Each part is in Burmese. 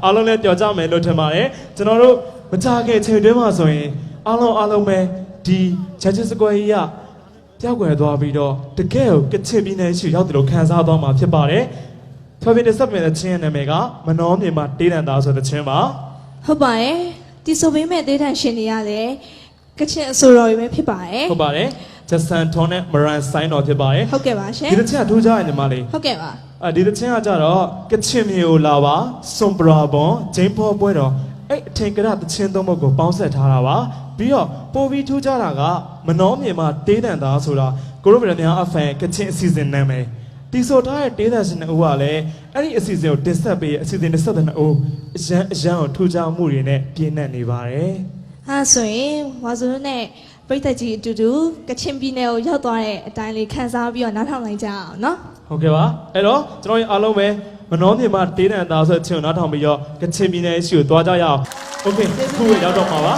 အားလုံးလည်းပြောကြမယ်လို့ထင်ပါတယ်ကျွန်တော်တို့မကြခင်ချိန်တွင်းမှာဆိုရင်အားလုံးပဲဒီချက်ချင်းစကွဲကြီးကပြောက်ွယ်သွားပြီးတော့တကယ်ကိုကချင်ပြည်နယ်ရှိရောက်တယ်လို့ခံစားသွားမှာဖြစ်ပါတယ်ဖျော်ဖြေတဲ့ဆက်ပြတဲ့ချင်းရဲ့နာမည်ကမနှောမြေမှာတေးတန်သားဆိုတဲ့ချင်းပါဟုတ်ပါတယ်ဒီဆိုပေးမဲ့တေးတန်ရှင်တွေရတယ်ကချင်အဆိုတော်တွေပဲဖြစ်ပါတယ်ဟုတ်ပါတယ်ဂျက်ဆန်ထွန်နဲ့မရန်ဆိုင်တော်ဖြစ်ပါတယ်ဟုတ်ကဲ့ပါရှင်ဒီတစ်ချက်ကထူးခြားတယ်ညီမလေးဟုတ်ကဲ့ပါဒီတစ်ချင်းကကြတော့ကချင်မျိုးလာပါစွန်ပရာဘွန်ဂျိမ်းဖော်ပွဲတော်အဲ့အထင်ကရတချင်းသုံးပုဒ်ကိုပေါင်းဆက်ထားတာပါပြီးတော့ပိုပြီးထူးခြားတာကမနှောမြေမှာတေးတန်သားဆိုတာကိုရိုဗီရများအဖန်ကချင်အစီအစဉ်နာမည်တီဆိုထားတဲ့တေးတန်ရှင်နှစ်ဦးကလည်းအဲ့ဒီအစီအစဉ်ကိုတင်ဆက်ပေးအစီအစဉ်22ဦးအရန်ကိုထူးခြားမှုတွေနဲ့ပြည့်နှက်နေပါတယ်ဟာဆိုရင်ဝါစုနဲ့ပရိသတ်ကြီးအတူတူကချင်ပြည်နယ်ကိုရောက်သွားတဲ့အတိုင်းလေးခန်းစားပြီးတော့နားထောင်လိုက်ကြအောင်နော်ဟုတ်ကဲ့ပါအဲ့တော့ကျွန်တော်တို့အားလုံးပဲမနှောမြေမှာတေးတန်သားဆိုတဲ့ချင်းကိုနားထောင်ပြီးတော့ကချင်ပြည်နယ်ရှိကိုသွားကြရအောင်โอเคခုဝေရောက်တော့မှာပါ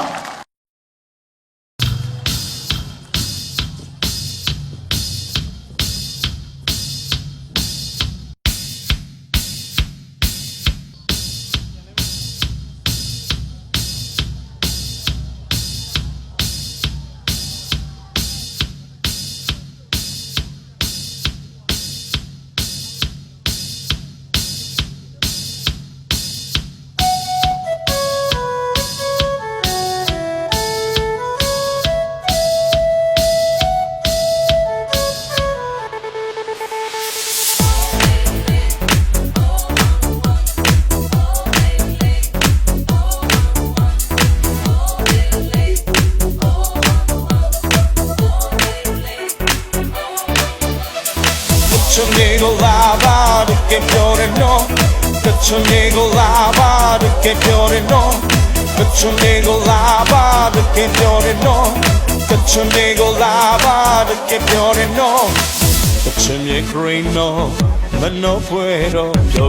Chumego lava de que piore no Chumego lava de que piore no Chumego lava de que piore no Chumego lava de que piore no Chumie green no Ma no puedo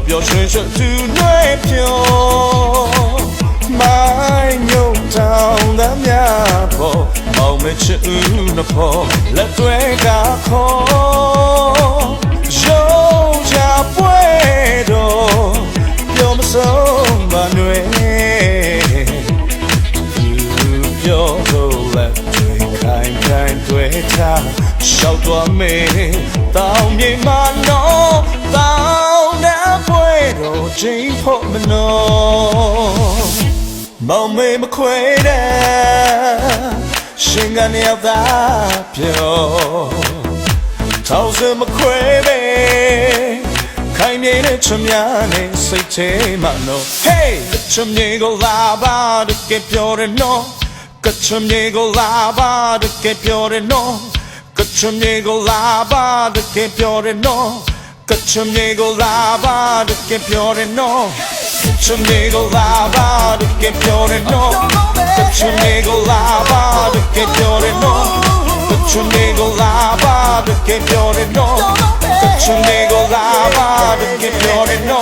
Pio shunshu tu no e pio Mai nyo town da mia po Mau me chu na po La tue ga ko Yo ya puedo, yo me sombra yo la kind tueta, shout to me, tao mi mano, tao na puedo, jing pop me no, mau me queda, shingani of that pure. Thousand McQuabe, kind of Chamiane, say Tamano. Hey, the Chamigo lava, the Capiore no, Cachamigo lava, the Capiore no, Cachamigo lava, the Capiore no, Cachamigo lava, the Capiore no, Chamigo lava, the Capiore no, Cachamigo lava, the Capiore no. Chumego lava, de que piore no. Chumego lava, de que piore no.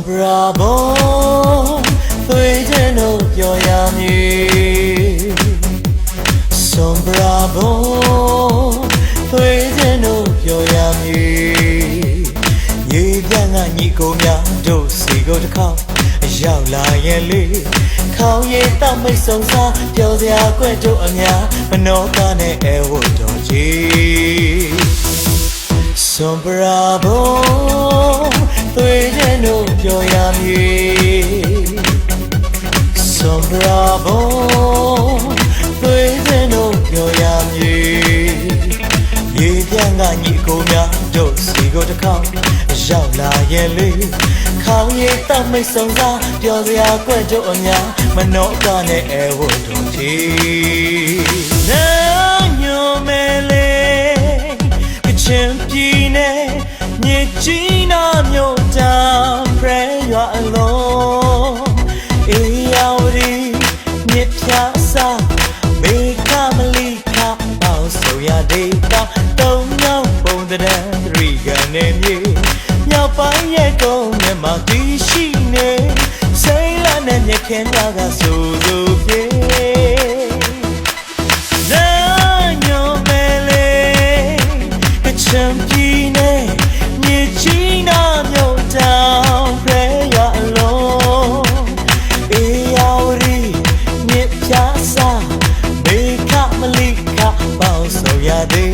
Bravo, tuoi no pioiami. Son bravo, tuoi no pioiami. Ye bianga ni ko mya do si go de khao, yao la yen le. Khao ye ta mai song sa, pyo sia kwet do a mya, mano ka ne e wo do ji. Son bravo, tuoi no pioiami. Son bravo, tuoi no pioiami. Ye bianga ni ko mya do si go de khao, yao la yen le. Khao ye ta mai song sa, pyo sia kwet do a mya, mano ka ne e wo do ji. Na nyo me le, Champine, Gina, your down, pray you alone. ခင်များကဆိုဆိုပြေနာညောမဲလေကချင်ပြည်နဲ့မြေကြီးနာမြို့တောင်ဖဲရအလုံးအေယာဝရီမြစ်ပြားစားဘေခမလိခပေါင်းဆိုရတဲ့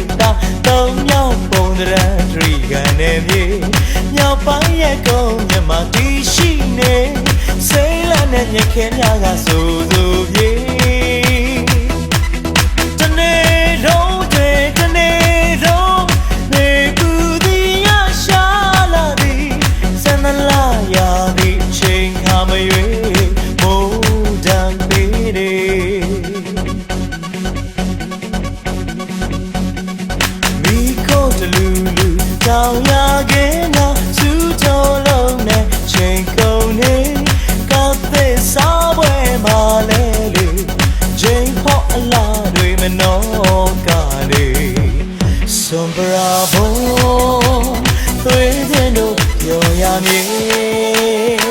တောင်မြောက်ပုံတရထရီကနေမြေမြောက်ပိုင်းရဲ့ကုန်းမြမတီရှိနေစိတ်လနဲ့ညခင်များကဆိုဆိုပြေတနေ့လုံးတွေတနေ့လုံးနေကူဒီရရှာလာသည်စနလာရသည်ချိန်ခါမရွေဘုံတံပေးတယ်မိခိုးတလူလူတောင်ရခင်နာစူးတော်လုံးနဲ့ချိန်ကုန်နေကောက်တဲ့စားပွဲမှာလဲလေချိန်ဖော့အလားတွေမနှောကလေစွန်ပရာဘုံသွေးတဲ့တို့ပြောရမည်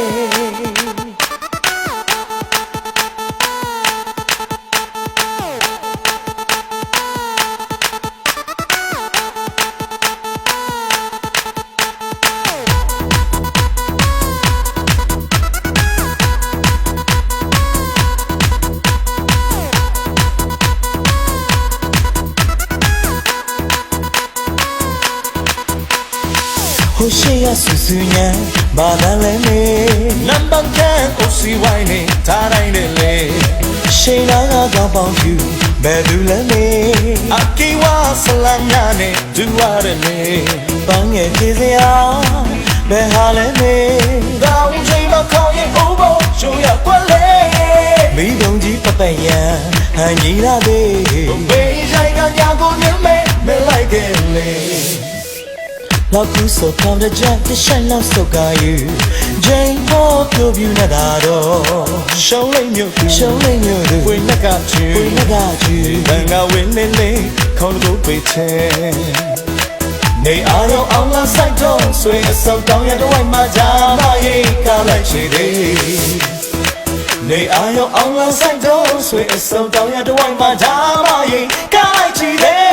ဟိုရှိရဆူဆူညာဘာသာလဲမေနံပါတ်ကန်ကိုစီဝိုင်းနေထားတိုင်းနဲ့လေရှိန်လာကကောင်းပေါင်းယူဘယ်သူလဲမေအကီဝါဆလမ်ညာနဲ့ဒူဝရတယ်မေပန်းငယ်ပြေစရာဘယ်ဟာလဲမေတောင်းချိန်မခေါ်ရင်အိုးဖို့ရှုံးရကွက်လေမိဘုံကြီးပပယံဟန်ကြီးလာသေးဘေးဆိုင်ကညာကိုမြင်မဲမဲလိုက်တယ်လေလောက်ကူဆိုကောင်းတဲ့ချက်တစ်ဆိုင်လောက်စုပ်ကားယူဂျိန်ဖို့ပြပြနေတာတော့ရှုံးလိမ့်မြို့သူဝင်းနကချူဘန်ကဝင်းနေလေခေါင်းကိုပိတ်ချဲနေအားရောအောင်လာဆိုင်တော့ဆွေအစောတောင်းရတော့မှဂျာမရေးကားလိုက်ချေသေးနေအားရောအောင်လာဆိုင်တော့ဆွေအစောတောင်းရတော့မှဂျာမရေးကားလိုက်ချေသေး